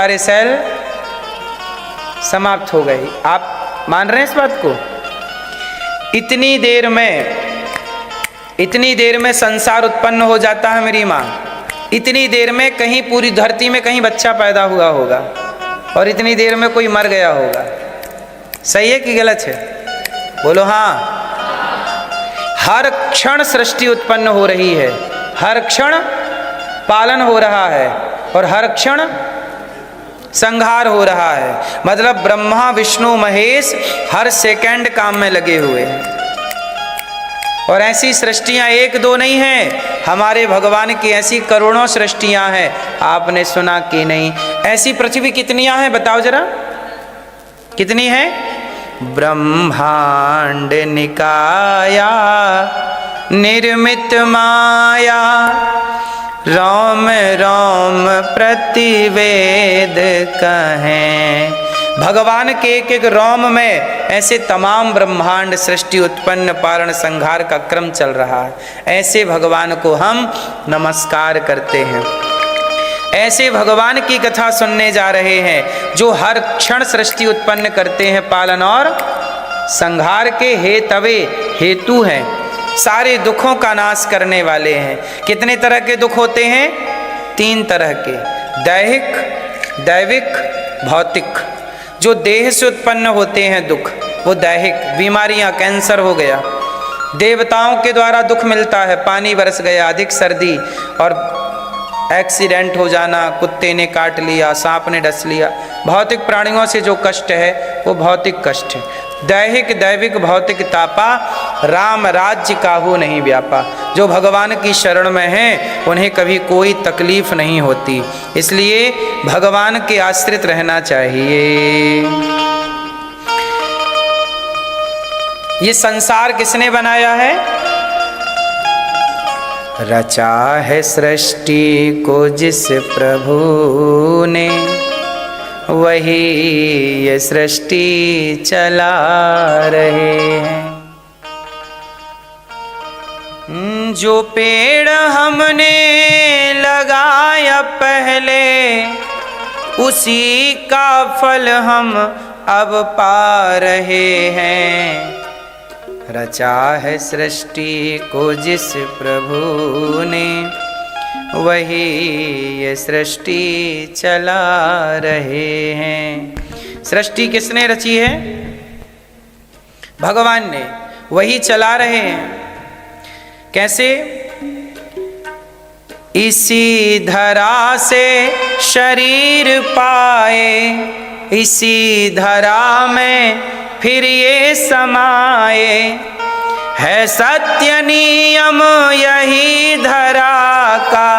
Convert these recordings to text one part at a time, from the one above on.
सारे सेल समाप्त हो गए। आप मान रहे हैं इस बात को? इतनी देर में संसार उत्पन्न हो जाता है मेरी माँ। इतनी देर में कहीं पूरी धरती में कहीं बच्चा पैदा हुआ होगा और इतनी देर में कोई मर गया होगा। सही है कि गलत है? बोलो हाँ। हर क्षण सृष्टि उत्पन्न हो रही है, हर क्षण पालन हो रहा है और हर क्षण संहार हो रहा है। मतलब ब्रह्मा विष्णु महेश हर सेकंड काम में लगे हुए हैं। और ऐसी सृष्टियां एक दो नहीं हैं, हमारे भगवान की ऐसी करोड़ों सृष्टियां हैं। आपने सुना कि नहीं? ऐसी पृथ्वी कितनियां हैं बताओ जरा, कितनी है? ब्रह्मांड निकाया निर्मित माया, राम राम प्रतिवेद कहें। भगवान के एक एक रोम में ऐसे तमाम ब्रह्मांड सृष्टि उत्पन्न पालन संहार का क्रम चल रहा है। ऐसे भगवान को हम नमस्कार करते हैं। ऐसे भगवान की कथा सुनने जा रहे हैं जो हर क्षण सृष्टि उत्पन्न करते हैं, पालन और संहार के हेतु हैं, सारे दुखों का नाश करने वाले हैं। कितने तरह के दुख होते हैं? 3 तरह के, दैहिक, दैविक, भौतिक। जो देह से उत्पन्न होते हैं दुख, वो दैहिक, बीमारियां, कैंसर हो गया। देवताओं के द्वारा दुख मिलता है, पानी बरस गया, अधिक सर्दी और एक्सीडेंट हो जाना, कुत्ते ने काट लिया, सांप ने डस लिया। भौतिक प्राणियों से जो कष्ट है वो भौतिक कष्ट है। दैहिक, दैविक, भौतिक तापा, राम राज्य काहू नहीं व्यापा। जो भगवान की शरण में हैं उन्हें कभी कोई तकलीफ नहीं होती, इसलिए भगवान के आश्रित रहना चाहिए। ये संसार किसने बनाया है? रचा है सृष्टि को जिस प्रभु ने, वही ये सृष्टि चला रहे हैं। जो पेड़ हमने लगाया पहले, उसी का फल हम अब पा रहे हैं। रचा है सृष्टि को जिस प्रभु ने, वही ये सृष्टि चला रहे हैं। सृष्टि किसने रची है? भगवान ने, वही चला रहे हैं। कैसे? इसी धरा से शरीर पाए, इसी धरा में फिर ये समाए। है सत्य नियम यही धरा का,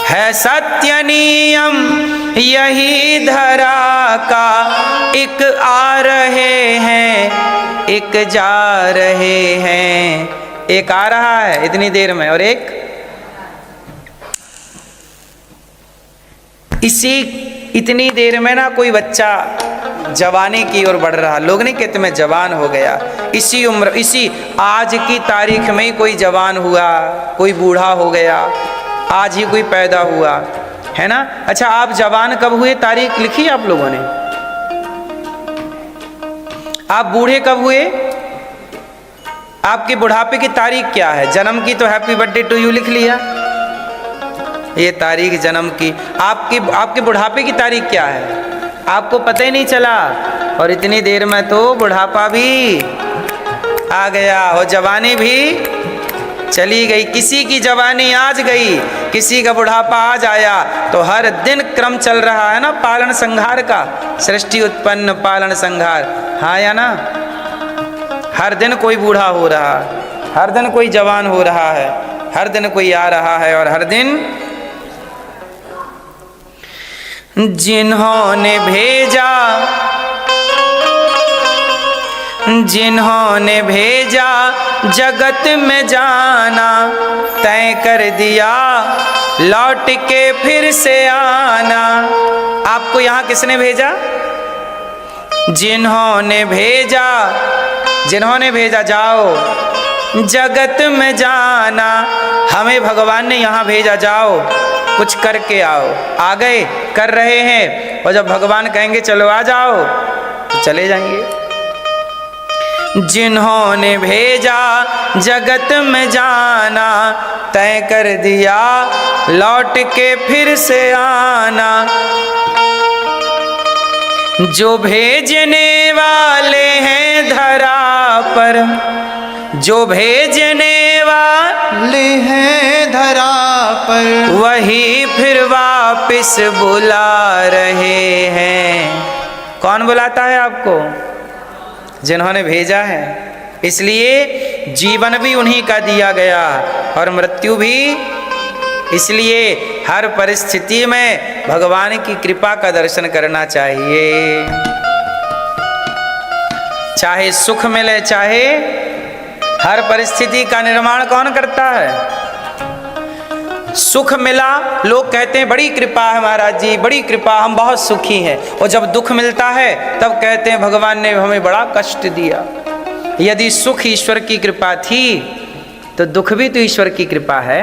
है सत्य नियम यही धरा का। एक आ रहे हैं, एक जा रहे हैं। एक आ रहा है इतनी देर में और एक इतनी देर में ना कोई बच्चा जवानी की ओर बढ़ रहा। लोग नहीं कहते मैं जवान हो गया। इसी उम्र, इसी आज की तारीख में ही कोई जवान हुआ, कोई बूढ़ा हो गया, आज ही कोई पैदा हुआ, है ना? अच्छा, आप जवान कब हुए? तारीख लिखी आप लोगों ने? आप बूढ़े कब हुए? आपके बुढ़ापे की तारीख क्या है? जन्म की तो हैप्पी बर्थडे टू यू लिख लिया, ये तारीख जन्म की। आपके बुढ़ापे की तारीख क्या है? आपको पता ही नहीं चला और इतनी देर में तो बुढ़ापा भी आ गया और जवानी भी चली गई। किसी की जवानी आज गई, किसी का बुढ़ापा आज आया। तो हर दिन क्रम चल रहा है ना पालन संहार का, सृष्टि उत्पन्न पालन संहार। हाँ या ना? हर दिन कोई बूढ़ा हो रहा है, हर दिन कोई जवान हो रहा है, हर दिन कोई आ रहा है और हर दिन जिन्होंने भेजा जगत में जाना, तय कर दिया लौट के फिर से आना। आपको यहाँ किसने भेजा? जिन्होंने भेजा जाओ जगत में जाना। हमें भगवान ने यहाँ भेजा, जाओ कुछ करके आओ। आ गए, कर रहे हैं, और जब भगवान कहेंगे चलो आ जाओ तो चले जाएंगे। जिन्होंने भेजा जगत में जाना, तय कर दिया लौट के फिर से आना। जो भेजने वाले हैं धरा पर, जो भेजने वाले हैं धरा पर, वही फिर वापस बुला रहे हैं। कौन बुलाता है आपको? जिन्होंने भेजा है। इसलिए जीवन भी उन्हीं का दिया गया और मृत्यु भी। इसलिए हर परिस्थिति में भगवान की कृपा का दर्शन करना चाहिए। चाहे सुख मिले, चाहे, हर परिस्थिति का निर्माण कौन करता है? सुख मिला, लोग कहते हैं बड़ी कृपा है महाराज जी, बड़ी कृपा, हम बहुत सुखी हैं। और जब दुख मिलता है तब कहते हैं भगवान ने हमें बड़ा कष्ट दिया। यदि सुख ईश्वर की कृपा थी तो दुख भी तो ईश्वर की कृपा है।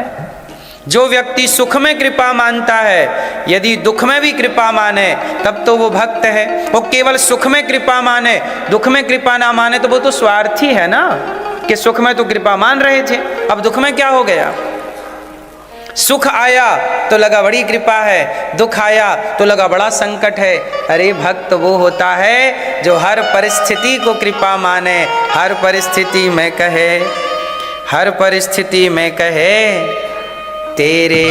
जो व्यक्ति सुख में कृपा मानता है, यदि दुख में भी कृपा माने तब तो वो भक्त है। वो केवल सुख में कृपा माने, दुख में कृपा ना माने तो वो तो स्वार्थी है ना, कि सुख में तो कृपा मान रहे थे, अब दुख में क्या हो गया? सुख आया तो लगा बड़ी कृपा है, दुख आया तो लगा बड़ा संकट है। अरे भक्त वो होता है जो हर परिस्थिति को कृपा माने, हर परिस्थिति में कहे, हर परिस्थिति में कहे तेरे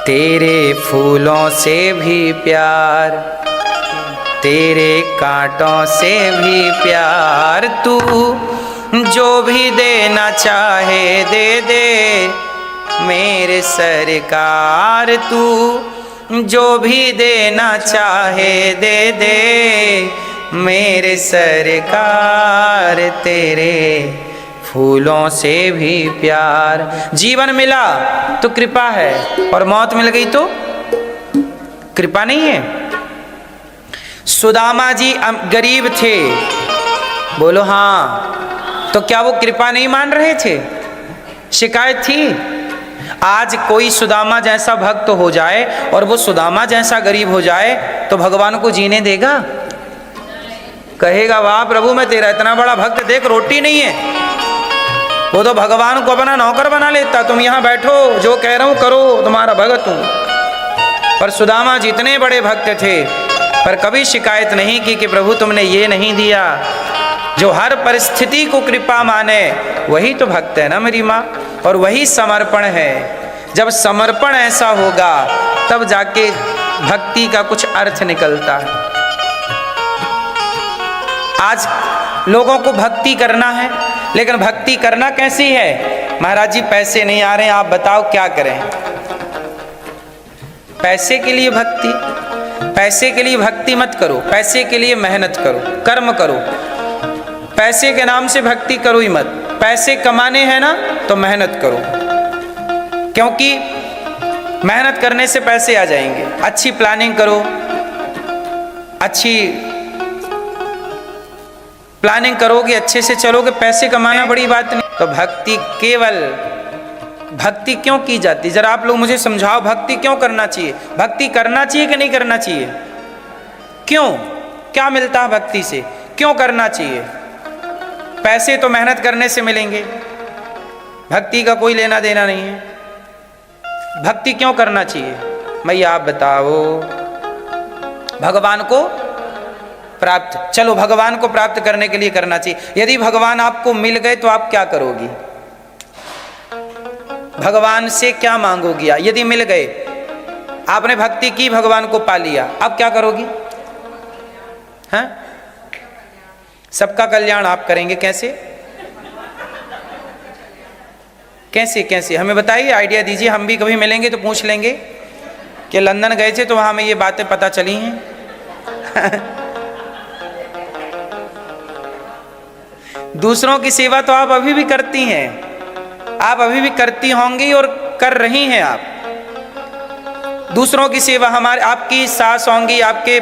तेरे फूलों से भी प्यार, तेरे कांटों से भी प्यार, तू जो भी देना चाहे दे दे मेरे सरकार, तू जो भी देना चाहे दे दे मेरे सरकार, तेरे फूलों से भी प्यार। जीवन मिला तो कृपा है, और मौत मिल गई तो कृपा नहीं है। सुदामा जी गरीब थे, बोलो हाँ, तो क्या वो कृपा नहीं मान रहे थे? शिकायत थी। आज कोई सुदामा जैसा भक्त हो जाए और वो सुदामा जैसा गरीब हो जाए तो भगवान को जीने देगा? कहेगा वाह प्रभु मैं तेरा इतना बड़ा भक्त, देख रोटी नहीं है। वो तो भगवान को अपना नौकर बना लेता, तुम यहाँ बैठो, जो कह रहा हूँ करो, तुम्हारा भगत हूँ। पर सुदामा जितने बड़े भक्त थे पर कभी शिकायत नहीं की कि प्रभु तुमने ये नहीं दिया। जो हर परिस्थिति को कृपा माने वही तो भक्त है ना मेरी माँ, और वही समर्पण है। जब समर्पण ऐसा होगा तब जाके भक्ति का कुछ अर्थ निकलता है। आज लोगों को भक्ति करना है, लेकिन भक्ति करना कैसी है? महाराज जी पैसे नहीं आ रहे हैं, आप बताओ क्या करें? पैसे के लिए भक्ति, पैसे के लिए भक्ति मत करो, पैसे के लिए मेहनत करो, कर्म करो। पैसे के नाम से भक्ति करो ही मत। पैसे कमाने हैं ना तो मेहनत करो, क्योंकि मेहनत करने से पैसे आ जाएंगे। अच्छी प्लानिंग करो, अच्छी प्लानिंग करोगे, अच्छे से चलोगे, पैसे कमाना बड़ी बात नहीं। तो भक्ति केवल भक्ति क्यों की जाती? जरा आप लोग मुझे समझाओ, भक्ति क्यों करना चाहिए? भक्ति करना चाहिए कि नहीं करना चाहिए? क्यों? क्या मिलता है भक्ति से? क्यों करना चाहिए? पैसे तो मेहनत करने से मिलेंगे, भक्ति का कोई लेना देना नहीं है। भक्ति क्यों करना चाहिए भैया आप बताओ? भगवान को प्राप्त, चलो भगवान को प्राप्त करने के लिए करना चाहिए। यदि भगवान आपको मिल गए तो आप क्या करोगी? भगवान से क्या मांगोगी? यदि मिल गए, आपने भक्ति की, भगवान को पा लिया, अब क्या करोगी? हैं? सबका कल्याण आप करेंगे, कैसे कैसे कैसे हमें बताइए, आइडिया दीजिए। हम भी कभी मिलेंगे तो पूछ लेंगे कि लंदन गए थे तो वहां हमें ये बातें पता चली हैं। दूसरों की सेवा तो आप अभी भी करती हैं, आप अभी भी करती होंगी और कर रही हैं आप। दूसरों की सेवा, हमारे आपकी सास होंगी, आपके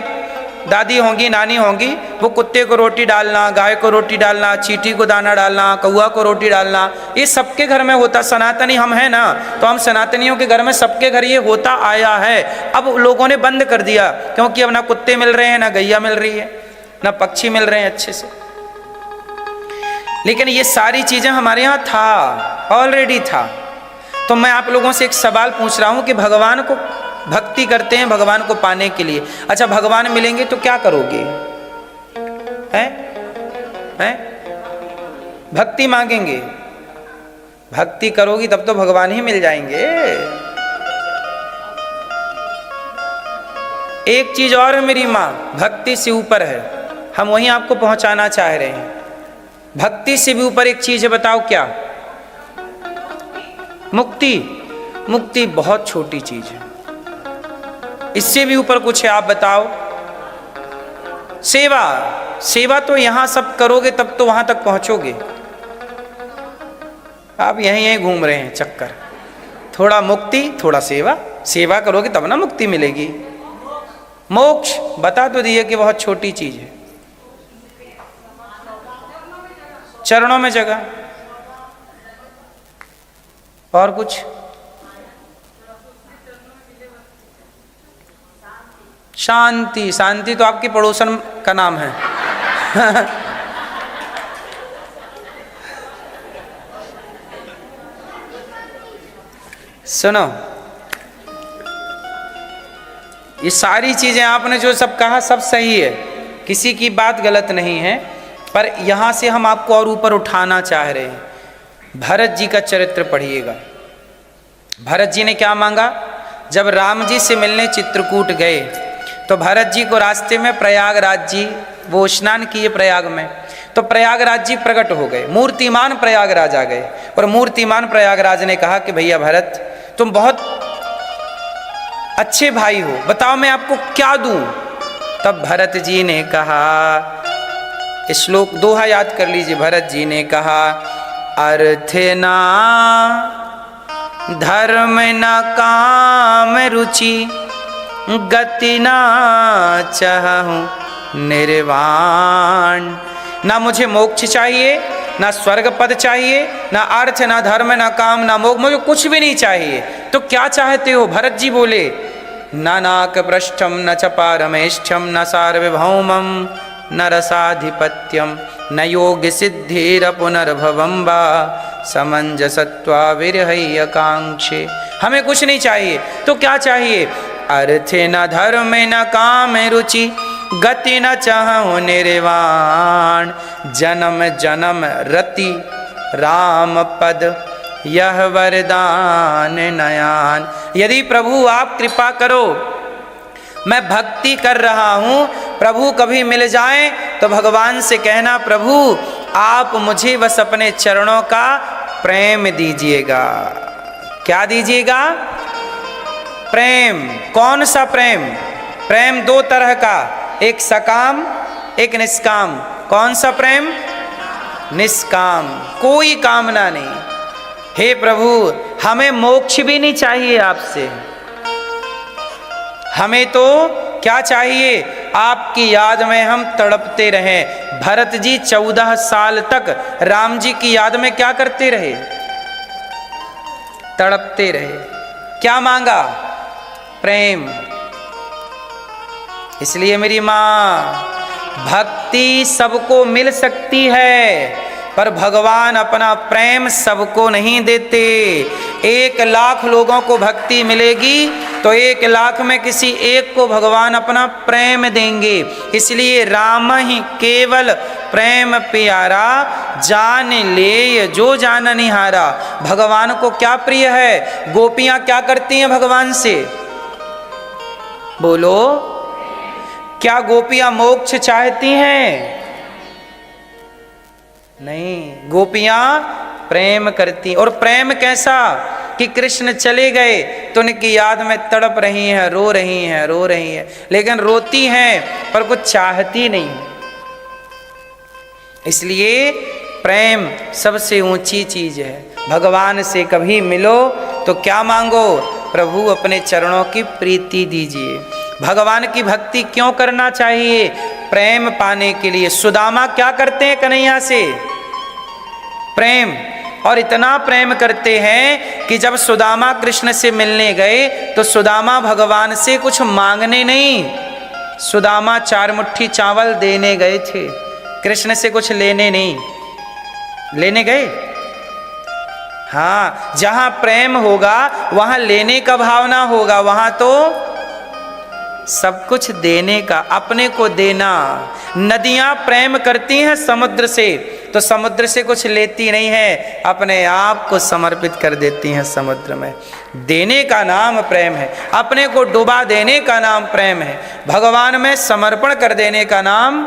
दादी होंगी, नानी होंगी, वो कुत्ते को रोटी डालना, गाय को रोटी डालना, चींटी को दाना डालना, कौआ को रोटी डालना, ये सबके घर में होता। सनातनी हम हैं ना, तो हम सनातनियों के घर में सबके घर ये होता आया है। अब लोगों ने बंद कर दिया, क्योंकि अब ना कुत्ते मिल रहे हैं, ना गैया मिल रही है, ना पक्षी मिल रहे हैं अच्छे से। लेकिन ये सारी चीजें हमारे यहाँ था, ऑलरेडी था। तो मैं आप लोगों से एक सवाल पूछ रहा हूं कि भगवान को भक्ति करते हैं भगवान को पाने के लिए, अच्छा भगवान मिलेंगे तो क्या करोगे? हैं? भक्ति मांगेंगे, भक्ति करोगी तब तो भगवान ही मिल जाएंगे। एक चीज और है मेरी माँ, भक्ति से ऊपर है, हम वहीं आपको पहुंचाना चाह रहे हैं। भक्ति से भी ऊपर एक चीज है, बताओ क्या? मुक्ति। मुक्ति बहुत छोटी चीज है, इससे भी ऊपर कुछ है, आप बताओ? सेवा। सेवा तो यहां सब करोगे तब तो वहां तक पहुंचोगे। आप यहीं यहीं घूम रहे हैं चक्कर, थोड़ा मुक्ति थोड़ा सेवा, सेवा करोगे तब ना मुक्ति मिलेगी। मोक्ष बता तो दिए कि बहुत छोटी चीज है, चरणों में जगह। और कुछ? शांति। शांति तो आपकी पड़ोसन का नाम है। सुनो, ये सारी चीजें आपने जो सब कहा सब सही है, किसी की बात गलत नहीं है, पर यहां से हम आपको और ऊपर उठाना चाह रहे हैं। भरत जी का चरित्र पढ़िएगा। भरत जी ने क्या मांगा? जब राम जी से मिलने चित्रकूट गए तो भरत जी को रास्ते में प्रयागराज जी, वो स्नान किए प्रयाग में, तो प्रयागराज जी प्रकट हो गए, मूर्तिमान प्रयागराज आ गए। और मूर्तिमान प्रयागराज ने कहा कि भैया भरत, तुम बहुत अच्छे भाई हो, बताओ मैं आपको क्या दूं? तब भरत जी ने कहा, श्लोक दोहा याद कर लीजिए। भरत जी ने कहा, अर्थ ना धर्म न काम रुचि, गति ना चाहूं निर्वाण। ना मुझे मोक्ष चाहिए, ना स्वर्ग पद चाहिए, ना अर्थ, ना धर्म, ना काम, ना मोक्ष, मुझे कुछ भी नहीं चाहिए। तो क्या चाहते हो? भरत जी बोले, न नाक पृष्ठम न च पारमेष्ठ्यम न सार्वभौमम न रसाधिपत्यम न योग सिद्धिर पुनर्भवम वा समंजसत्वा विरहय कांक्षे। हमें कुछ नहीं चाहिए, तो क्या चाहिए? अर्थ न धर्म न काम रुचि, गति न चाहूं निर्वाण, जन्म जन्म रति राम पद यह वरदान नयान। यदि प्रभु आप कृपा करो, मैं भक्ति कर रहा हूं, प्रभु कभी मिल जाए तो भगवान से कहना, प्रभु आप मुझे बस अपने चरणों का प्रेम दीजिएगा। क्या दीजिएगा? प्रेम। कौन सा प्रेम? प्रेम दो तरह का, एक सकाम एक निष्काम। कौन सा प्रेम? निष्काम, कोई कामना नहीं। हे प्रभु, हमें मोक्ष भी नहीं चाहिए आपसे, हमें तो क्या चाहिए? आपकी याद में हम तड़पते रहें। भरत जी 14 साल तक राम जी की याद में क्या करते रहे? तड़पते रहे। क्या मांगा? प्रेम। इसलिए मेरी मां, भक्ति सबको मिल सकती है, पर भगवान अपना प्रेम सबको नहीं देते। 1 लाख लोगों को भक्ति मिलेगी तो 1 लाख में किसी एक को भगवान अपना प्रेम देंगे। इसलिए राम ही केवल प्रेम प्यारा, जान ले जो जान निहारा। भगवान को क्या प्रिय है? गोपियां क्या करती हैं भगवान से? बोलो, क्या गोपियां मोक्ष चाहती हैं? नहीं, गोपियां प्रेम करती। और प्रेम कैसा कि कृष्ण चले गए तो उनकी याद में तड़प रही हैं, रो रही हैं, रो रही हैं, लेकिन रोती हैं पर कुछ चाहती नहीं। इसलिए प्रेम सबसे ऊंची चीज है। भगवान से कभी मिलो तो क्या मांगो? प्रभु अपने चरणों की प्रीति दीजिए। भगवान की भक्ति क्यों करना चाहिए? प्रेम पाने के लिए। सुदामा क्या करते हैं कन्हैया से? प्रेम। और इतना प्रेम करते हैं कि जब सुदामा कृष्ण से मिलने गए तो सुदामा भगवान से कुछ मांगने नहीं, सुदामा 4 मुट्ठी चावल देने गए थे, कृष्ण से कुछ लेने नहीं। लेने गए? हाँ, जहां प्रेम होगा वहां लेने का भावना होगा, वहां तो सब कुछ देने का, अपने को देना। नदियां प्रेम करती हैं समुद्र से, तो समुद्र से कुछ लेती नहीं है, अपने आप को समर्पित कर देती हैं समुद्र में। देने का नाम प्रेम है, अपने को डुबा देने का नाम प्रेम है, भगवान में समर्पण कर देने का नाम।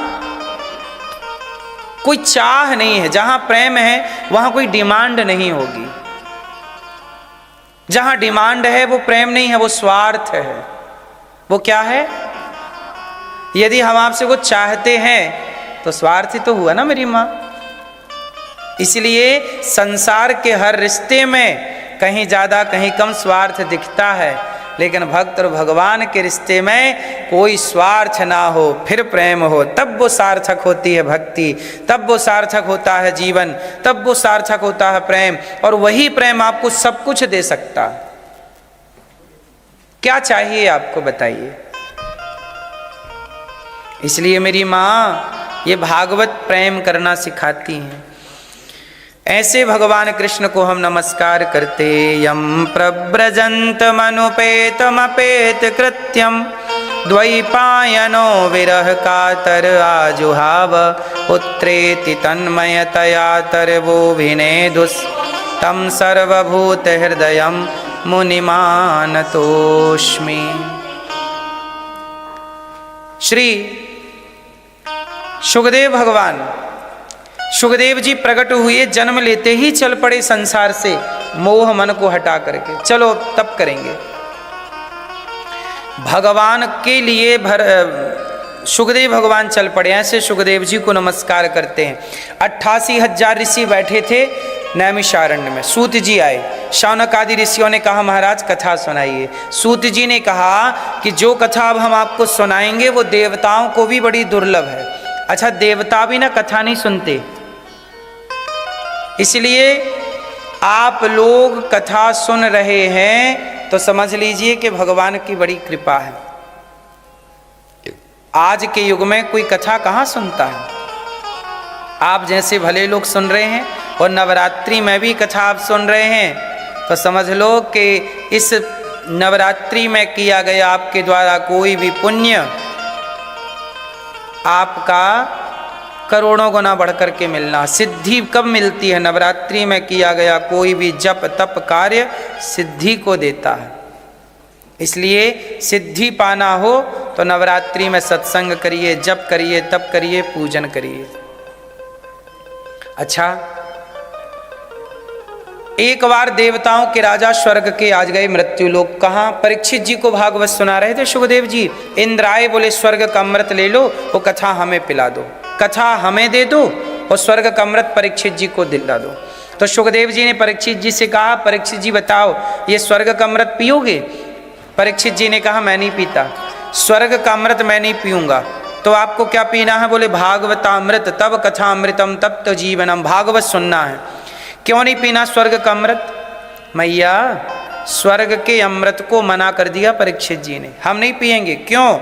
कोई चाह नहीं है, जहां प्रेम है वहां कोई डिमांड नहीं होगी। जहां डिमांड है वो प्रेम नहीं है, वो स्वार्थ है। वो क्या है? यदि हम आपसे कुछ चाहते हैं तो स्वार्थ ही तो हुआ ना मेरी माँ। इसलिए संसार के हर रिश्ते में कहीं ज्यादा कहीं कम स्वार्थ दिखता है, लेकिन भक्त और भगवान के रिश्ते में कोई स्वार्थ ना हो, फिर प्रेम हो, तब वो सार्थक होती है भक्ति, तब वो सार्थक होता है जीवन, तब वो सार्थक होता है प्रेम। और वही प्रेम आपको सब कुछ दे सकता है। क्या चाहिए आपको बताइए? इसलिए मेरी माँ ये भागवत प्रेम करना सिखाती हैं। ऐसे भगवान कृष्ण को हम नमस्कार करते। यम प्रव्रजंत मनुपेतमपेत कृत्यम द्वैपायनो विरह कातर आजुहाव पुत्रेति तन्मयतया तरवो विनेदुस् तम सर्वभूत हृदयम मुनिमानतोष्मि। श्री सुखदेव भगवान, सुखदेव जी प्रकट हुए, जन्म लेते ही चल पड़े संसार से, मोह मन को हटा करके। चलो तब करेंगे भगवान के लिए। सुखदेव भगवान चल पड़े। ऐसे सुखदेव जी को नमस्कार करते हैं। 88,000 ऋषि बैठे थे नैमिषारण्य में। सूत जी आए, शौनक आदि ऋषियों ने कहा महाराज कथा सुनाइए। सूत जी ने कहा कि जो कथा अब हम आपको सुनाएंगे वो देवताओं को भी बड़ी दुर्लभ है। अच्छा, देवता भी ना कथा नहीं सुनते, इसलिए आप लोग कथा सुन रहे हैं तो समझ लीजिए कि भगवान की बड़ी कृपा है। आज के युग में कोई कथा कहाँ सुनता है? आप जैसे भले लोग सुन रहे हैं, और नवरात्रि में भी कथा आप सुन रहे हैं, तो समझ लो कि इस नवरात्रि में किया गया आपके द्वारा कोई भी पुण्य आपका करोड़ों गुना बढ़कर के मिलना। सिद्धि कब मिलती है? नवरात्रि में किया गया कोई भी जप तप कार्य सिद्धि को देता है। इसलिए सिद्धि पाना हो तो नवरात्रि में सत्संग करिए, जप करिए, तप करिए, पूजन करिए। अच्छा, एक बार देवताओं के राजा स्वर्ग के आज गए मृत्यु लोक। कहाँ? परीक्षित जी को भागवत सुना रहे थे सुखदेव जी। इंद्र आए, बोले स्वर्ग का अमृत ले लो, वो कथा हमें पिला दो, कथा हमें दे दो, और स्वर्ग का अमृत परीक्षित जी को दिला दो। तो सुखदेव जी ने परीक्षित जी से कहा, परीक्षित जी बताओ ये स्वर्ग का अमृत पियोगे? परीक्षित जी ने कहा मैं नहीं पीता, स्वर्ग का अमृत मैं नहीं पीऊंगा। तो आपको क्या पीना है? बोले भागवतामृत तब कथा अमृतम तब तो जीवनम, भागवत सुनना है। क्यों नहीं पीना स्वर्ग का अमृत? मैया स्वर्ग के अमृत को मना कर दिया परीक्षित जी ने, हम नहीं पिएंगे। क्यों?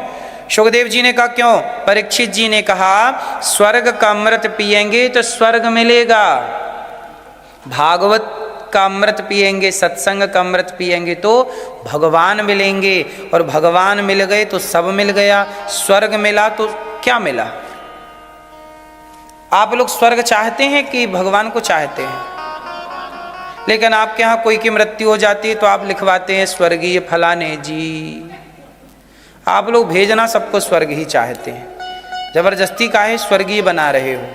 सुखदेव जी ने कहा क्यों? परीक्षित जी ने कहा स्वर्ग का अमृत पिएंगे तो स्वर्ग मिलेगा, भागवत का अमृत पिएंगे, सत्संग का अमृत पिएंगे तो भगवान मिलेंगे, और भगवान मिल गए तो सब मिल गया। स्वर्ग मिला तो क्या मिला? आप लोग स्वर्ग चाहते हैं कि भगवान को चाहते हैं? लेकिन आपके यहाँ कोई की मृत्यु हो जाती है तो आप लिखवाते हैं स्वर्गीय फलाने जी। आप लोग भेजना सबको स्वर्ग ही चाहते हैं, जबरदस्ती काहे स्वर्गीय बना रहे हो?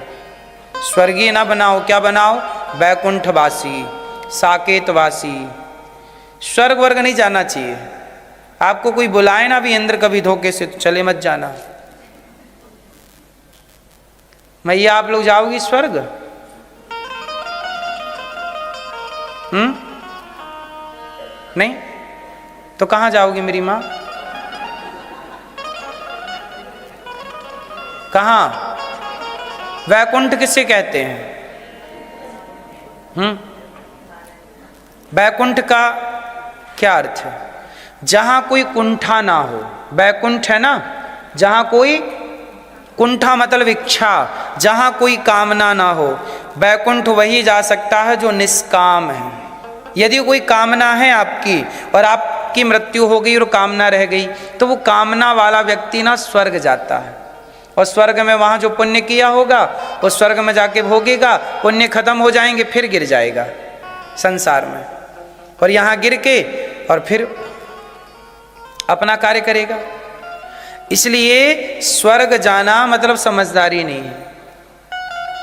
स्वर्गीय ना बनाओ, क्या बनाओ? वैकुंठवासी, साकेतवासी। स्वर्ग वर्ग नहीं जाना चाहिए। आपको कोई बुलाए ना भी इंद्र कभी धोखे से, तो चले मत जाना। मैया आप लोग जाओगी स्वर्ग? नहीं तो कहाँ जाओगी मेरी माँ? कहाँ? वैकुंठ किसे कहते हैं? वैकुंठ का क्या अर्थ है? जहाँ कोई कुंठा ना हो, वैकुंठ है ना, जहाँ कोई कुंठा मतलब इच्छा, जहाँ कोई कामना ना हो। वैकुंठ वही जा सकता है जो निष्काम है। यदि कोई कामना है आपकी और आपकी मृत्यु हो गई और कामना रह गई, तो वो कामना वाला व्यक्ति ना स्वर्ग जाता है, और स्वर्ग में वहाँ जो पुण्य किया होगा वो स्वर्ग में जाके भोगेगा, पुण्य खत्म हो जाएंगे, फिर गिर जाएगा संसार में, और यहाँ गिर के और फिर अपना कार्य करेगा। इसलिए स्वर्ग जाना मतलब समझदारी नहीं है।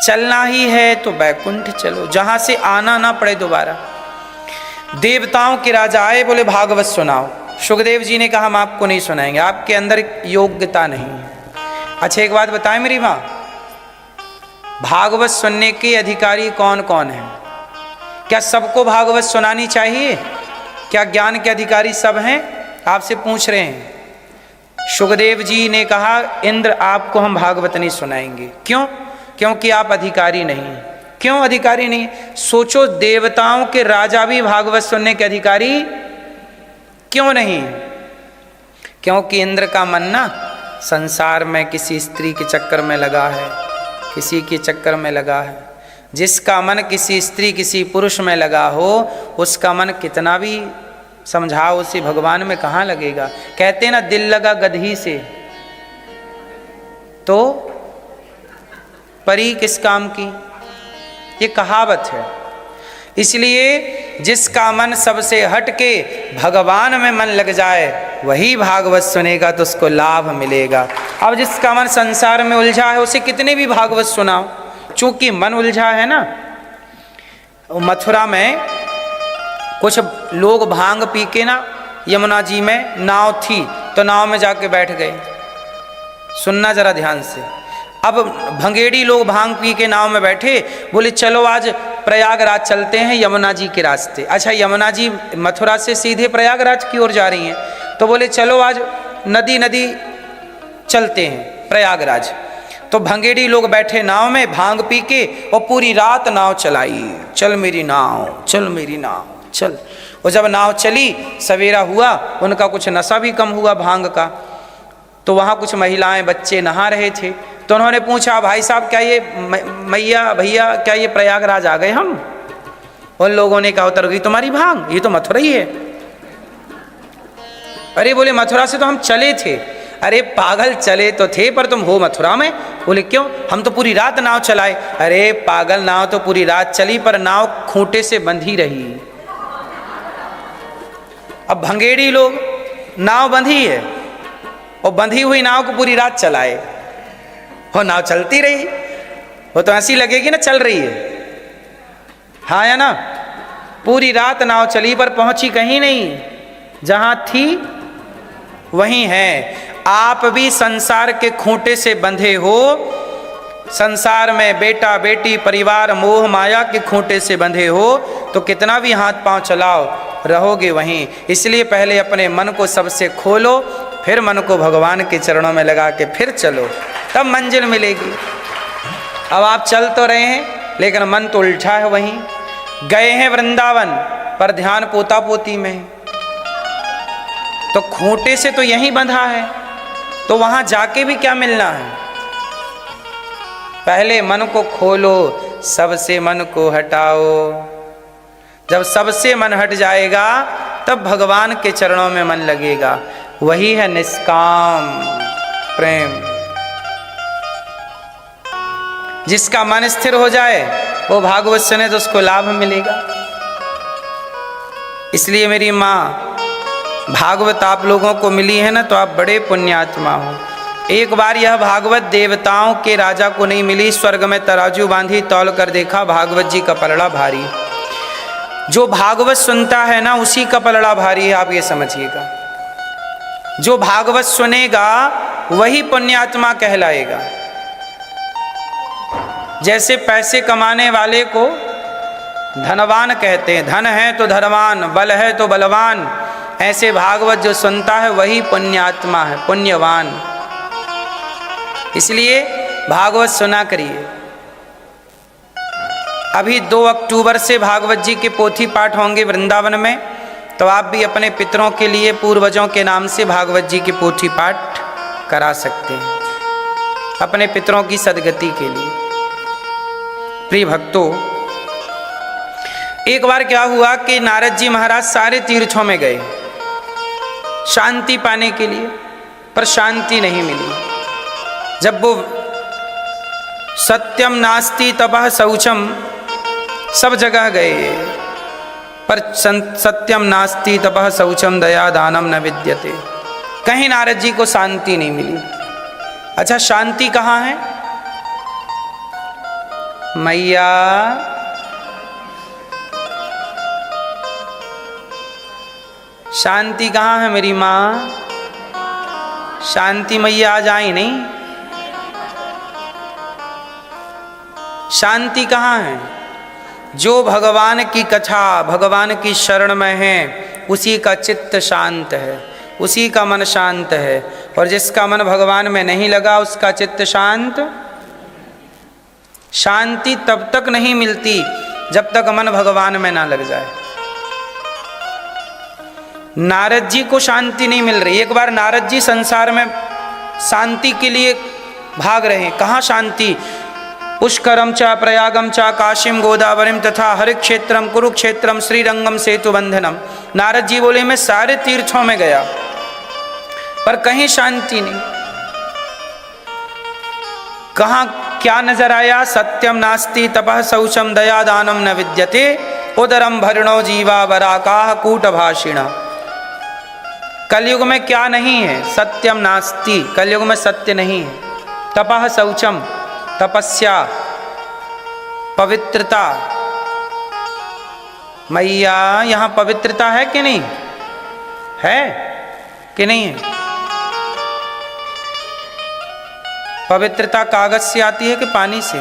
चलना ही है तो वैकुंठ चलो, जहाँ से आना ना पड़े दोबारा। देवताओं के राजा आए, बोले भागवत सुनाओ। सुखदेव जी ने कहा हम आपको नहीं सुनाएंगे, आपके अंदर योग्यता नहीं है। अच्छा एक बात बताएं मेरी माँ, भागवत सुनने के अधिकारी कौन कौन हैं? क्या सबको भागवत सुनानी चाहिए? क्या ज्ञान के अधिकारी सब हैं? आपसे पूछ रहे हैं। सुखदेव जी ने कहा इंद्र आपको हम भागवत नहीं सुनाएंगे। क्यों? क्योंकि आप अधिकारी नहीं हैं। क्यों अधिकारी नहीं? सोचो, देवताओं के राजा भी भागवत सुनने के अधिकारी क्यों नहीं? क्योंकि इंद्र का मन ना संसार में किसी स्त्री के चक्कर में लगा है, किसी के चक्कर में लगा है। जिसका मन किसी स्त्री किसी पुरुष में लगा हो, उसका मन कितना भी समझाओ उसे भगवान में कहाँ लगेगा। कहते हैं ना दिल लगा गधी से तो परी किस काम की, ये कहावत है। इसलिए जिसका मन सबसे हट के भगवान में मन लग जाए वही भागवत सुनेगा तो उसको लाभ मिलेगा। अब जिसका मन संसार में उलझा है उसे कितने भी भागवत सुनाओ, चूंकि मन उलझा है ना। मथुरा में कुछ लोग भांग पी के ना यमुना जी में नाव थी तो नाव में जाके बैठ गए। सुनना जरा ध्यान से। अब भंगेड़ी लोग भांग पी के नाव में बैठे, बोले चलो आज प्रयागराज चलते हैं यमुना जी के रास्ते। अच्छा यमुना जी मथुरा से सीधे प्रयागराज की ओर जा रही हैं, तो बोले चलो आज नदी नदी चलते हैं प्रयागराज। तो भंगेड़ी लोग बैठे नाव में भांग पी के और पूरी रात नाव चलाई। चल मेरी नाव, चल मेरी नाव, चल। और जब नाव चली सवेरा हुआ, उनका कुछ नशा भी कम हुआ भांग का। तो वहाँ कुछ महिलाएं बच्चे नहा रहे थे, तो उन्होंने पूछा भाई साहब क्या ये मैया भैया क्या ये प्रयागराज आ गए हम? उन लोगों ने कहा उतर गई तुम्हारी भांग, ये तो मथुरा ही है। अरे बोले मथुरा से तो हम चले थे। अरे पागल चले तो थे पर तुम हो मथुरा में। बोले क्यों? हम तो पूरी रात नाव चलाए। अरे पागल, नाव तो पूरी रात चली पर नाव खूंटे से बंधी रही। अब भंगेड़ी लोग नाव बंधी है और बंधी हुई नाव को पूरी रात चलाए, वो नाव चलती रही। वो तो ऐसी लगेगी ना चल रही है, हाँ या ना। पूरी रात नाव चली पर पहुंची कहीं नहीं, जहां थी वहीं है। आप भी संसार के खूंटे से बंधे हो, संसार में बेटा बेटी परिवार मोह माया के खूंटे से बंधे हो, तो कितना भी हाथ पांव चलाओ रहोगे वहीं। इसलिए पहले अपने मन को सबसे खोलो, फिर मन को भगवान के चरणों में लगा के फिर चलो, तब मंजिल मिलेगी। अब आप चल तो रहे हैं लेकिन मन तो उलझा है वहीं। गए हैं वृंदावन पर ध्यान पोता पोती में, तो खूंटे से तो यहीं बंधा है, तो वहां जाके भी क्या मिलना है। पहले मन को खोलो, सबसे मन को हटाओ। जब सबसे मन हट जाएगा तब भगवान के चरणों में मन लगेगा। वही है निष्काम प्रेम। जिसका मन स्थिर हो जाए वो भागवत सुने तो उसको लाभ मिलेगा। इसलिए मेरी माँ, भागवत आप लोगों को मिली है ना तो आप बड़े पुण्यात्मा हो। एक बार यह भागवत देवताओं के राजा को नहीं मिली, स्वर्ग में तराजू बांधी तौल कर देखा भागवत जी का पलड़ा भारी। जो भागवत सुनता है ना उसी का पलड़ा भारी है, आप ये समझिएगा। जो भागवत सुनेगा वही पुण्यात्मा कहलाएगा। जैसे पैसे कमाने वाले को धनवान कहते हैं, धन है तो धनवान, बल है तो बलवान, ऐसे भागवत जो सुनता है वही पुण्यात्मा है, पुण्यवान। इसलिए भागवत सुना करिए। अभी 2 अक्टूबर से भागवत जी के पोथी पाठ होंगे वृंदावन में, तो आप भी अपने पितरों के लिए पूर्वजों के नाम से भागवत जी के पोथी पाठ करा सकते हैं, अपने पितरों की सदगति के लिए। प्रिय भक्तों, एक बार क्या हुआ कि नारद जी महाराज सारे तीर्थों में गए शांति पाने के लिए, पर शांति नहीं मिली। जब वो सत्यम नास्ति तपः शौचम सब जगह गए, पर सत्यम नास्ति तपः शौचम दया दानम न विद्यते, कहीं नारद जी को शांति नहीं मिली। अच्छा, शांति कहाँ है? मैया शांति कहाँ है मेरी माँ? शांति मैया आज आई नहीं। शांति कहाँ है? जो भगवान की कथा, भगवान की शरण में है, उसी का चित्त शांत है, उसी का मन शांत है। और जिसका मन भगवान में नहीं लगा उसका चित्त शांत। शांति तब तक नहीं मिलती जब तक मन भगवान में ना लग जाए। नारद जी को शांति नहीं मिल रही। एक बार नारद जी संसार में शांति के लिए भाग रहे हैं। कहाँ शांति? पुष्करम च प्रयागम च काशीम गोदावरीम तथा हरिक्षेत्रम कुरुक्षेत्रम श्रीरंगम सेतु बंधनम। नारद जी बोले मैं सारे तीर्थों में गया पर कहीं शांति नहीं। कहाँ क्या नजर आया? सत्यम नास्ति तपः शौचम दया दानम न विद्यते उदरम भरणो जीवा वराकाह कूट भाषिणा। कलयुग में क्या नहीं है? सत्यम नास्ति, कलयुग में सत्य नहीं है। तपः शौचम, तपस्या, पवित्रता। मैया यहाँ पवित्रता है कि नहीं है? कि नहीं है? पवित्रता कागज से आती है कि पानी से?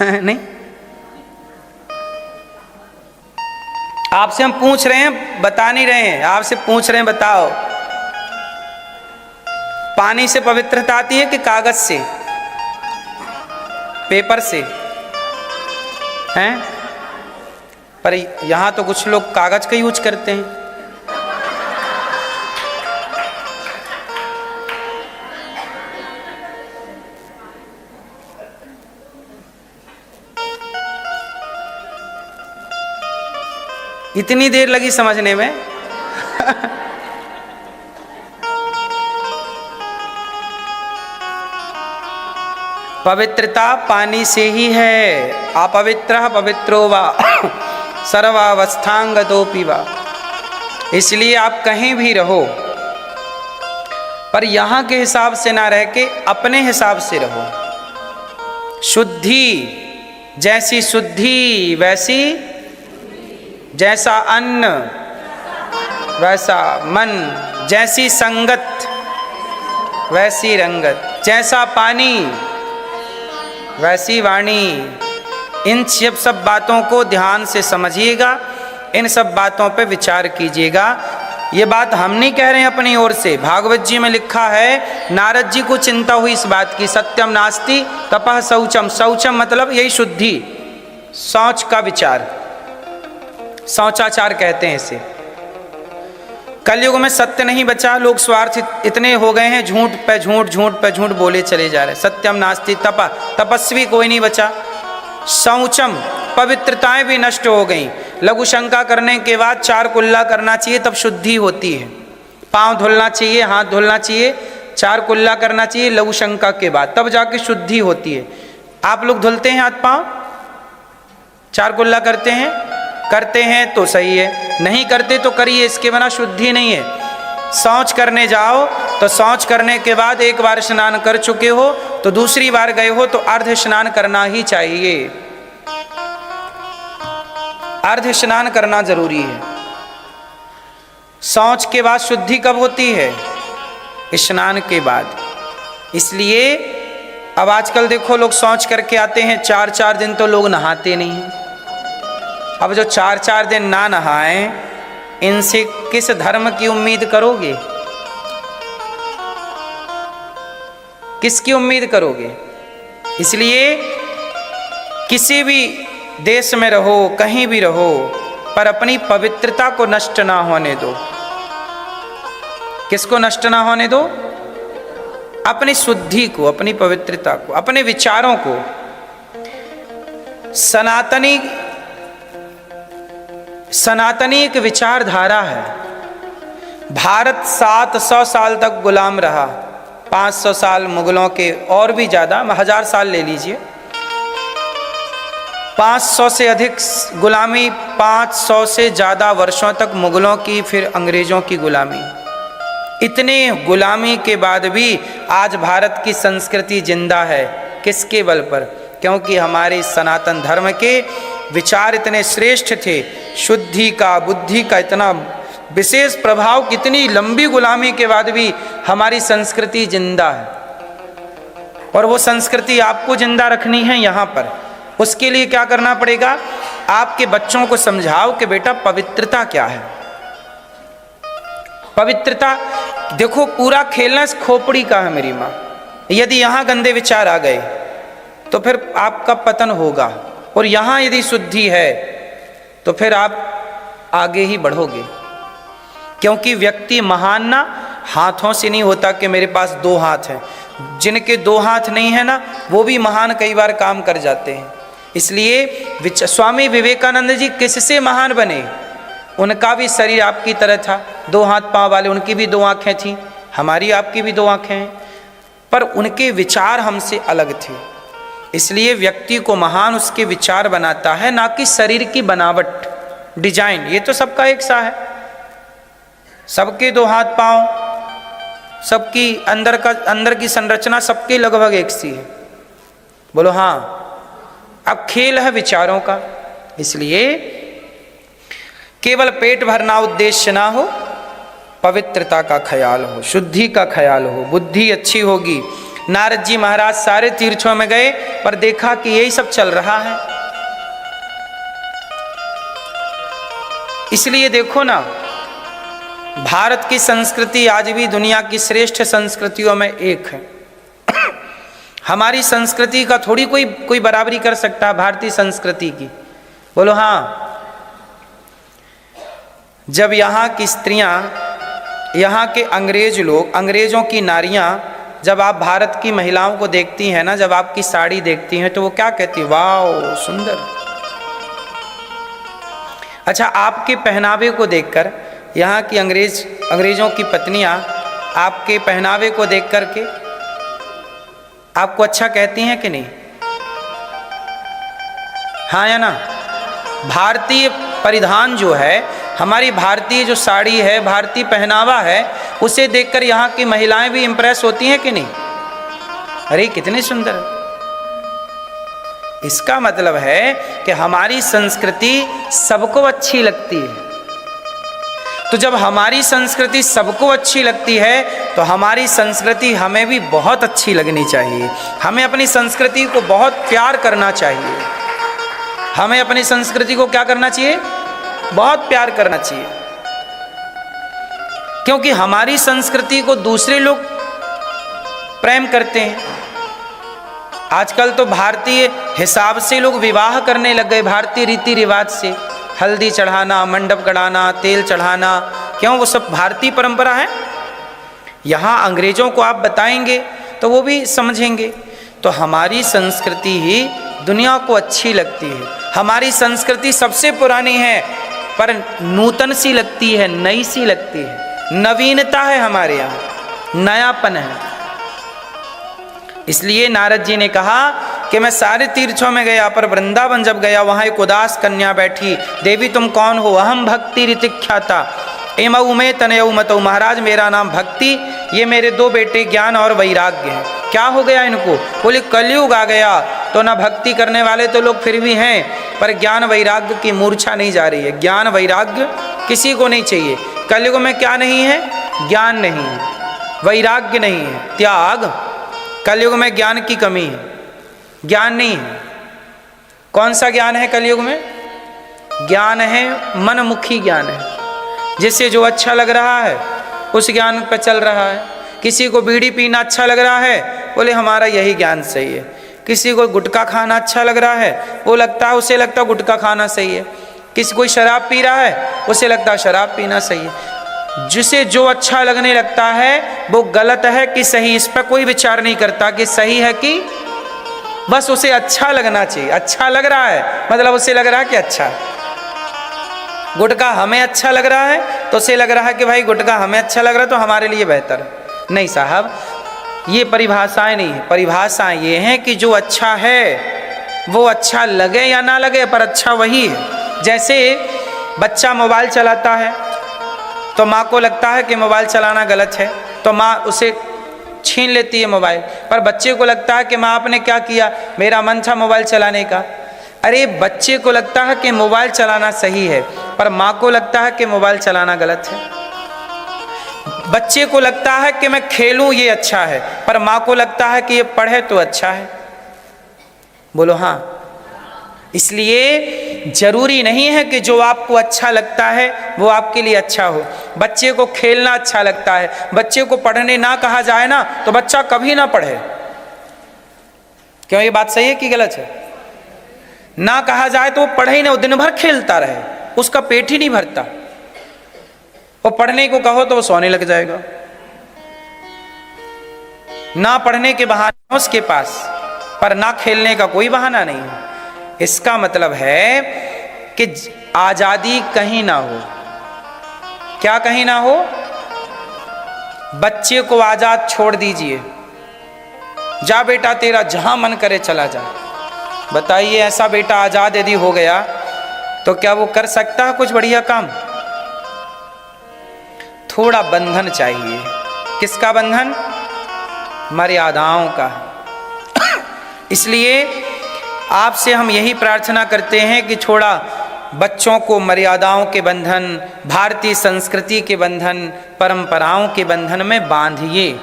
है नहीं? आपसे हम पूछ रहे हैं, बता नहीं रहे हैं, आपसे पूछ रहे हैं, बताओ पानी से पवित्रता आती है कि कागज से, पेपर से? हैं? पर यहां तो कुछ लोग कागज का यूज करते हैं। इतनी देर लगी समझने में। पवित्रता पानी से ही है। अपवित्रः पवित्रो वा सर्वावस्थांगतोऽपि वा। इसलिए आप कहीं भी रहो पर यहाँ के हिसाब से ना रह के अपने हिसाब से रहो। शुद्धि जैसी शुद्धि वैसी, जैसा अन्न वैसा मन, जैसी संगत वैसी रंगत, जैसा पानी वैसी वाणी। इन सब बातों को ध्यान से समझिएगा, इन सब बातों पे विचार कीजिएगा। ये बात हम नहीं कह रहे हैं अपनी ओर से, भागवत जी में लिखा है। नारद जी को चिंता हुई इस बात की। सत्यम नास्ति तपः शौचम। शौचम मतलब यही शुद्धि, शौच का विचार, शौचाचार कहते हैं इसे। कलयुग में सत्य नहीं बचा, लोग स्वार्थ इतने हो गए हैं, झूठ पे झूठ, झूठ पे झूठ बोले चले जा रहे हैं। सत्यम नास्ति तपः, तपस्वी कोई नहीं बचा। शौचम, पवित्रताएं भी नष्ट हो गई। लघु शंका करने के बाद 4 कुल्ला करना चाहिए, तब शुद्धि होती है। पांव धुलना चाहिए, हाथ धुलना चाहिए, 4 कुल्ला करना चाहिए लघु शंका के बाद, तब जाके शुद्धि होती है। आप लोग धुलते हैं हाथ पांव? 4 कुल्ला करते हैं? करते हैं तो सही है, नहीं करते तो करिए, इसके बिना शुद्धि नहीं है। शौच करने जाओ तो शौच करने के बाद एक बार स्नान कर चुके हो तो दूसरी बार गए हो तो अर्ध स्नान करना ही चाहिए। अर्ध स्नान करना जरूरी है। शौच के बाद शुद्धि कब होती है? स्नान के बाद। इसलिए अब आजकल देखो लोग शौच करके आते हैं, 4-4 दिन तो लोग नहाते नहीं हैं। अब जो 4-4 दिन ना नहाएं, इनसे किस धर्म की उम्मीद करोगे? किसकी उम्मीद करोगे? इसलिए किसी भी देश में रहो, कहीं भी रहो, पर अपनी पवित्रता को नष्ट ना होने दो। किसको नष्ट ना होने दो? अपनी शुद्धि को, अपनी पवित्रता को, अपने विचारों को। सनातनी एक विचारधारा है। भारत 700 साल तक गुलाम रहा, 500 साल मुगलों के, और भी ज़्यादा, 1000 साल ले लीजिए। 500 से अधिक गुलामी, 500 से ज़्यादा वर्षों तक मुगलों की, फिर अंग्रेज़ों की गुलामी। इतने गुलामी के बाद भी आज भारत की संस्कृति जिंदा है। किसके बल पर? क्योंकि हमारे सनातन धर्म के विचार इतने श्रेष्ठ थे। शुद्धि का, बुद्धि का इतना विशेष प्रभाव, कितनी लंबी गुलामी के बाद भी हमारी संस्कृति जिंदा है। और वो संस्कृति आपको जिंदा रखनी है यहाँ पर। उसके लिए क्या करना पड़ेगा? आपके बच्चों को समझाओ कि बेटा पवित्रता क्या है। पवित्रता, देखो पूरा खेलना इस खोपड़ी का है मेरी माँ। यदि यहाँ गंदे विचार आ गए तो फिर आपका पतन होगा, और यहाँ यदि शुद्धि है तो फिर आप आगे ही बढ़ोगे। क्योंकि व्यक्ति महान ना हाथों से नहीं होता कि मेरे पास 2 हाथ हैं। जिनके 2 हाथ नहीं है ना, वो भी महान कई बार काम कर जाते हैं। इसलिए स्वामी विवेकानंद जी किससे महान बने? उनका भी शरीर आपकी तरह था, 2 हाथ पांव वाले, उनकी भी 2 आँखें थीं, हमारी आपकी भी 2 आँखें हैं, पर उनके विचार हमसे अलग थे। इसलिए व्यक्ति को महान उसके विचार बनाता है, ना कि शरीर की बनावट, डिजाइन। ये तो सबका एक सा है, सबके 2 हाथ पांव, सबकी अंदर की संरचना सबके लगभग एक सी है। बोलो हाँ। अब खेल है विचारों का। इसलिए केवल पेट भरना उद्देश्य ना हो, पवित्रता का ख्याल हो, शुद्धि का ख्याल हो, बुद्धि अच्छी होगी। नारद जी महाराज सारे तीर्थों में गए, पर देखा कि यही सब चल रहा है। इसलिए देखो ना, भारत की संस्कृति आज भी दुनिया की श्रेष्ठ संस्कृतियों में एक है। हमारी संस्कृति का थोड़ी कोई बराबरी कर सकता है भारतीय संस्कृति की। बोलो हाँ। जब यहाँ की स्त्रियां, यहाँ के अंग्रेज लोग, अंग्रेजों की नारियां, जब आप भारत की महिलाओं को देखती हैं ना, जब आपकी साड़ी देखती हैं, तो वो क्या कहती है? वाह सुंदर। अच्छा, आपके पहनावे को देखकर यहाँ की अंग्रेजों की पत्नियां आपके पहनावे को देख करके आपको अच्छा कहती हैं कि नहीं? हाँ या ना? भारतीय परिधान जो है, हमारी भारतीय जो साड़ी है, भारतीय पहनावा है, उसे देखकर यहाँ की महिलाएं भी इंप्रेस होती हैं कि नहीं? अरे कितनी सुंदर है। इसका मतलब है कि हमारी संस्कृति सबको अच्छी लगती है। तो जब हमारी संस्कृति सबको अच्छी लगती है, तो हमारी संस्कृति हमें भी बहुत अच्छी लगनी चाहिए। हमें अपनी संस्कृति को बहुत प्यार करना चाहिए। हमें अपनी संस्कृति को क्या करना चाहिए? बहुत प्यार करना चाहिए। क्योंकि हमारी संस्कृति को दूसरे लोग प्रेम करते हैं। आजकल तो भारतीय हिसाब से लोग विवाह करने लग गए, भारतीय रीति रिवाज से। हल्दी चढ़ाना, मंडप गड़ाना, तेल चढ़ाना, क्यों? वो सब भारतीय परंपरा है। यहाँ अंग्रेजों को आप बताएंगे तो वो भी समझेंगे। तो हमारी संस्कृति ही दुनिया को अच्छी लगती है। हमारी संस्कृति सबसे पुरानी है, पर नूतन सी लगती है, नई सी लगती है, नवीनता है हमारे यहाँ, नयापन है। इसलिए नारद जी ने कहा कि मैं सारे तीर्थों में गया, पर वृंदावन जब गया, वहाँ एक उदास कन्या बैठी। देवी तुम कौन हो? अहम भक्ति ऋतिख्याता एमऊ में तनयऊ मतऊ। महाराज मेरा नाम भक्ति, ये मेरे 2 बेटे ज्ञान और वैराग्य हैं। क्या हो गया इनको? बोले कलयुग आ गया तो ना भक्ति करने वाले तो लोग फिर भी हैं, पर ज्ञान वैराग्य की मूर्छा नहीं जा रही है। ज्ञान वैराग्य किसी को नहीं चाहिए। कलयुग में क्या नहीं है? ज्ञान नहीं है, वैराग्य नहीं है, त्याग। कलयुग में ज्ञान की कमी है, ज्ञान नहीं है। कौन सा ज्ञान है कलयुग में? ज्ञान है मनमुखी ज्ञान है। जिससे जो अच्छा लग रहा है उस ज्ञान पर चल रहा है। किसी को बीड़ी पीना अच्छा लग रहा है, बोले हमारा यही ज्ञान सही है। किसी को गुटखा खाना अच्छा लग रहा है, वो लगता है, उसे लगता है गुटखा खाना सही है। किसी कोई शराब पी रहा है, उसे लगता है शराब पीना सही है। जिसे जो अच्छा लगने लगता है वो गलत है कि सही, इस पर कोई विचार नहीं करता कि सही है कि, बस उसे अच्छा लगना चाहिए। अच्छा लग रहा है मतलब उसे लग रहा है कि अच्छा है। गुटखा हमें अच्छा लग रहा है तो उसे लग रहा है कि भाई गुटखा हमें अच्छा लग रहा है तो हमारे लिए बेहतर है। नहीं साहब, ये परिभाषाएं नहीं है। परिभाषाएं ये हैं कि जो अच्छा है वो अच्छा लगे या ना लगे पर अच्छा वही है। जैसे बच्चा मोबाइल चलाता है तो माँ को लगता है कि मोबाइल चलाना गलत है, तो माँ उसे छीन लेती है मोबाइल, पर बच्चे को लगता है कि माँ आपने क्या किया, मेरा मन था मोबाइल चलाने का। अरे बच्चे को लगता है कि मोबाइल चलाना सही है, पर माँ को लगता है कि मोबाइल चलाना गलत है। बच्चे को लगता है कि मैं खेलूं ये अच्छा है, पर माँ को लगता है कि ये पढ़े तो अच्छा है। बोलो हाँ। इसलिए जरूरी नहीं है कि जो आपको अच्छा लगता है वो आपके लिए अच्छा हो। बच्चे को खेलना अच्छा लगता है, बच्चे को पढ़ने ना कहा जाए ना तो बच्चा कभी ना पढ़े। क्यों, ये बात सही है कि गलत है? ना कहा जाए तो वो पढ़े ही ना, वो दिन भर खेलता रहे, उसका पेट ही नहीं भरता। वो पढ़ने को कहो तो वो सोने लग जाएगा। ना पढ़ने के बहाने उसके पास, पर ना खेलने का कोई बहाना नहीं है। इसका मतलब है कि आजादी कहीं ना हो। क्या कहीं ना हो? बच्चे को आजाद छोड़ दीजिए, जा बेटा तेरा जहां मन करे चला जा। बताइए, ऐसा बेटा आजाद यदि हो गया तो क्या वो कर सकता है कुछ बढ़िया काम? थोड़ा बंधन चाहिए। किसका बंधन? मर्यादाओं का। इसलिए आपसे हम यही प्रार्थना करते हैं कि थोड़ा बच्चों को मर्यादाओं के बंधन, भारतीय संस्कृति के बंधन, परंपराओं के बंधन में बांधिए।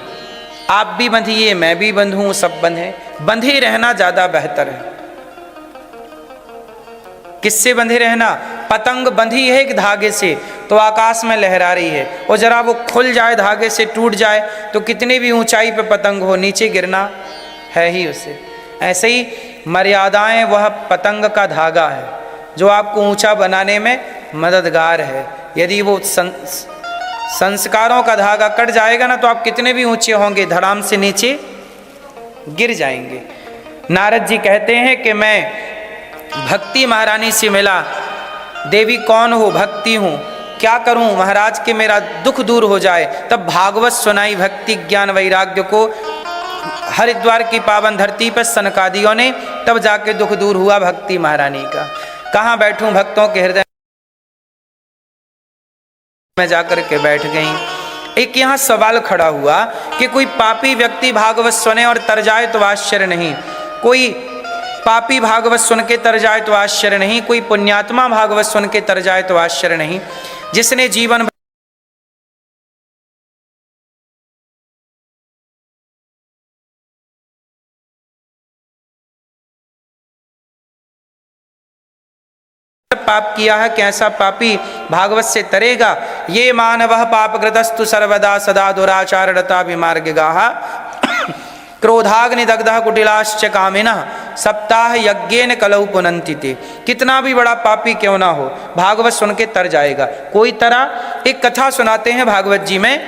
आप भी बंधिए, मैं भी बंधूं, सब बंधे। बंधे रहना ज्यादा बेहतर है। किससे बंधे रहना? पतंग बंधी है एक धागे से तो आकाश में लहरा रही है, और जरा वो खुल जाए, धागे से टूट जाए तो कितनी भी ऊंचाई पे पतंग हो, नीचे गिरना है ही उसे। ऐसे ही मर्यादाएं वह पतंग का धागा है जो आपको ऊंचा बनाने में मददगार है। यदि वो संस्कारों का धागा कट जाएगा ना तो आप कितने भी ऊंचे होंगे, धड़ाम से नीचे गिर जाएंगे। नारद जी कहते हैं कि मैं भक्ति महारानी से मिला। देवी कौन हो? भक्ति हूँ। क्या करूं महाराज कि मेरा दुख दूर हो जाए? तब भागवत सुनाई भक्ति ज्ञान वैराग्य को हरिद्वार की पावन धरती पर सनकादियों ने, तब जाके दुख दूर हुआ भक्ति महारानी का। कहाँ बैठूं भक्तों के हृदय में जाकर के बैठ गई। एक यहाँ सवाल खड़ा हुआ कि कोई पापी व्यक्ति भागवत सुने और तर जाए तो आश्चर्य नहीं, कोई पापी भागवत सुन के तर जाए तो आश्चर्य नहीं, कोई पुण्यात्मा भागवत सुन के तर जाए तो आश्चर्य नहीं। जिसने जीवन पाप किया है, कैसा पापी भागवत से तरेगा? ये मानवः पापकृतस्तु सर्वदा सदा दुराचारता विमार्गगाः क्रोधाग्निदग्धः कुटिलाश्च कामिनः सप्ताह यज्ञेन कलौ पुनन्ति ते। कितना भी बड़ा पापी क्यों ना हो, भागवत सुन के तर जाएगा। कोई तरह एक कथा सुनाते हैं भागवत जी में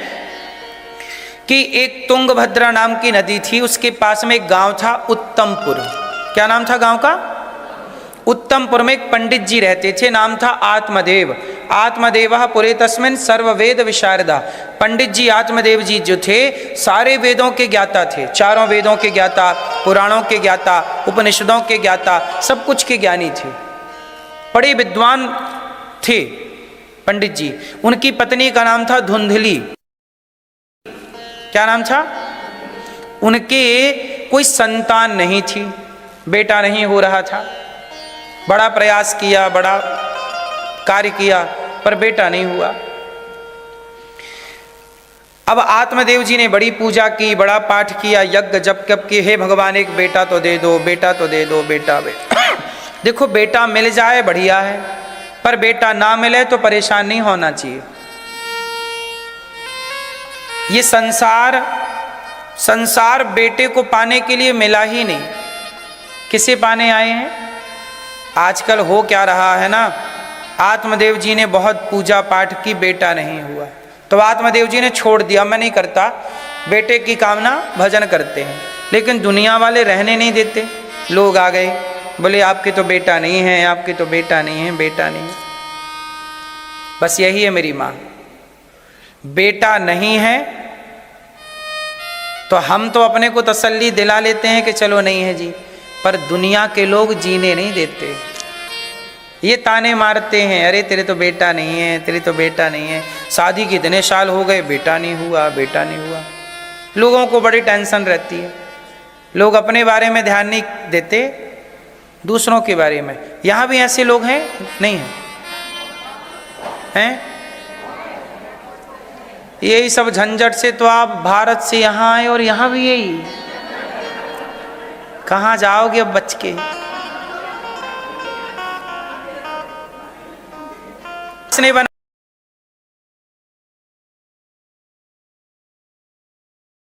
कि एक तुंगभद्रा नाम की नदी थी, उसके पास में एक गांव था उत्तमपुर। क्या नाम था गांव का? उत्तमपुर में एक पंडित जी रहते थे, नाम था आत्मदेव। आत्मदेवः पुरे तस्मिन् सर्ववेद विशारदा। पंडित जी आत्मदेव जी जो थे सारे वेदों के ज्ञाता थे, चारों वेदों के ज्ञाता, पुराणों के ज्ञाता, उपनिषदों के ज्ञाता, सब कुछ के ज्ञानी थे, बड़े विद्वान थे पंडित जी। उनकी पत्नी का नाम था धुंधली। क्या नाम था? उनके कोई संतान नहीं थी, बेटा नहीं हो रहा था। बड़ा प्रयास किया, बड़ा कार्य किया, पर बेटा नहीं हुआ। अब आत्मदेव जी ने बड़ी पूजा की, बड़ा पाठ किया, यज्ञ जप तप किए, हे भगवान एक बेटा तो दे दो, बेटा तो दे दो, बेटा देखो बेटा मिल जाए बढ़िया है, पर बेटा ना मिले तो परेशान नहीं होना चाहिए। ये संसार बेटे को पाने के लिए मिला ही नहीं, किसे पाने आए हैं। आजकल हो क्या रहा है ना, आत्मदेव जी ने बहुत पूजा पाठ की, बेटा नहीं हुआ तो आत्मदेव जी ने छोड़ दिया, मैं नहीं करता, बेटे की कामना भजन करते हैं। लेकिन दुनिया वाले रहने नहीं देते, लोग आ गए बोले आपके तो बेटा नहीं है, आपके तो बेटा नहीं है, बेटा नहीं है। बस यही है मेरी माँ, बेटा नहीं है तो हम तो अपने को तसल्ली दिला लेते हैं कि चलो नहीं है जी, पर दुनिया के लोग जीने नहीं देते, ये ताने मारते हैं, अरे तेरे तो बेटा नहीं है, तेरे तो बेटा नहीं है, शादी के इतने साल हो गए बेटा नहीं हुआ, बेटा नहीं हुआ। लोगों को बड़ी टेंशन रहती है, लोग अपने बारे में ध्यान नहीं देते, दूसरों के बारे में। यहाँ भी ऐसे लोग हैं नहीं हैं? हैं? यही सब झंझट से तो आप भारत से यहाँ आए और यहाँ भी यही, कहाँ जाओगे अब बच के। इसने बना